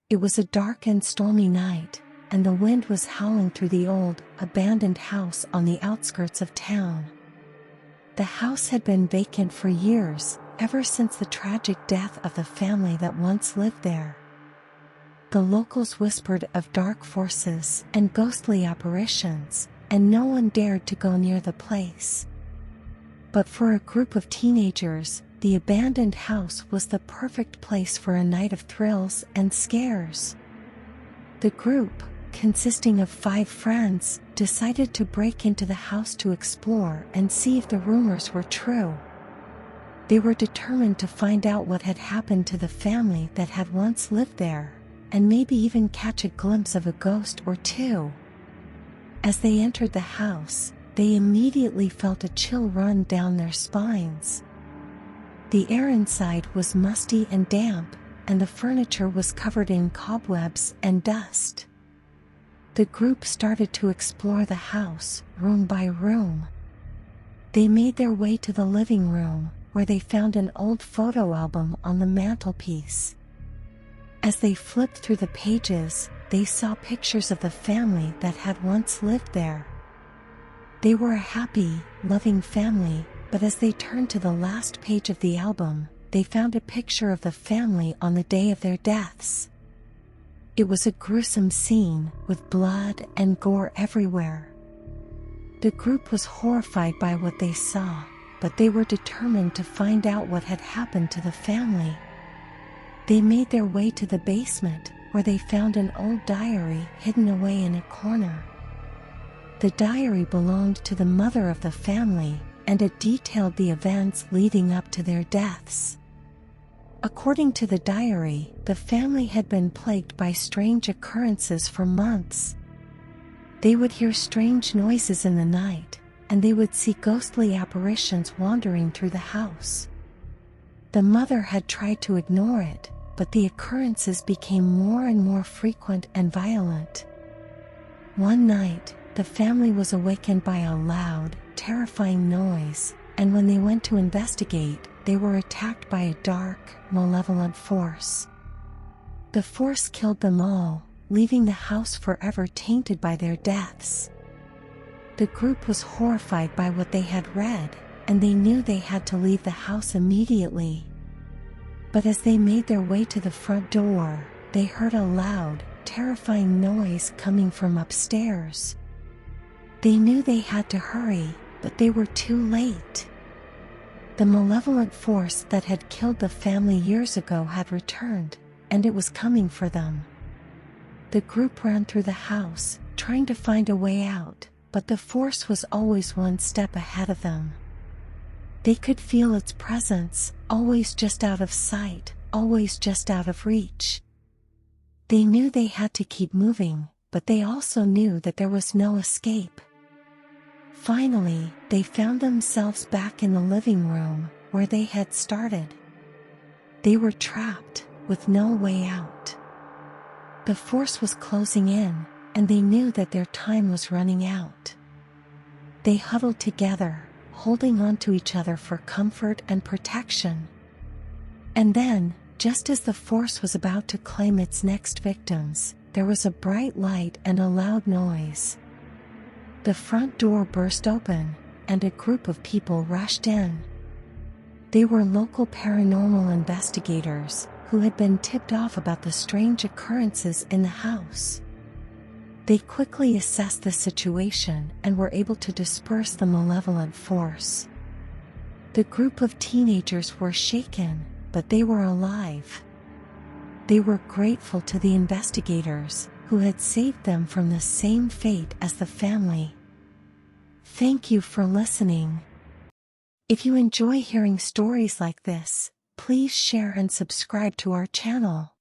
It was a dark and stormy night, and the wind was howling through the old, abandoned house on the outskirts of town. The house had been vacant for years, ever since the tragic death of the family that once lived there. The locals whispered of dark forces and ghostly apparitions, and no one dared to go near the place. But for a group of teenagers, the abandoned house was the perfect place for a night of thrills and scares. The group, consisting of 5 friends, decided to break into the house to explore and see if the rumors were true. They were determined to find out what had happened to the family that had once lived there, and maybe even catch a glimpse of a ghost or two. As they entered the house, they immediately felt a chill run down their spines. The air inside was musty and damp, and the furniture was covered in cobwebs and dust. The group started to explore the house, room by room. They made their way to the living room, where they found an old photo album on the mantelpiece. As they flipped through the pages, they saw pictures of the family that had once lived there. They were a happy, loving family, but as they turned to the last page of the album, they found a picture of the family on the day of their deaths. It was a gruesome scene, with blood and gore everywhere. The group was horrified by what they saw, but they were determined to find out what had happened to the family. They made their way to the basement, where they found an old diary hidden away in a corner. The diary belonged to the mother of the family, and it detailed the events leading up to their deaths. According to the diary, the family had been plagued by strange occurrences for months. They would hear strange noises in the night, and they would see ghostly apparitions wandering through the house. The mother had tried to ignore it, but the occurrences became more and more frequent and violent. One night, the family was awakened by a loud, terrifying noise, and when they went to investigate, they were attacked by a dark, malevolent force. The force killed them all, leaving the house forever tainted by their deaths. The group was horrified by what they had read, and they knew they had to leave the house immediately. But as they made their way to the front door, they heard a loud, terrifying noise coming from upstairs. They knew they had to hurry, but they were too late. The malevolent force that had killed the family years ago had returned, and it was coming for them. The group ran through the house, trying to find a way out, but the force was always one step ahead of them. They could feel its presence, always just out of sight, always just out of reach. They knew they had to keep moving, but they also knew that there was no escape. Finally, they found themselves back in the living room, where they had started. They were trapped, with no way out. The force was closing in, and they knew that their time was running out. They huddled together, holding on to each other for comfort and protection. And then, just as the force was about to claim its next victims, there was a bright light and a loud noise. The front door burst open, and a group of people rushed in. They were local paranormal investigators, who had been tipped off about the strange occurrences in the house. They quickly assessed the situation and were able to disperse the malevolent force. The group of teenagers were shaken, but they were alive. They were grateful to the investigators, who had saved them from the same fate as the family. Thank you for listening. If you enjoy hearing stories like this, please share and subscribe to our channel.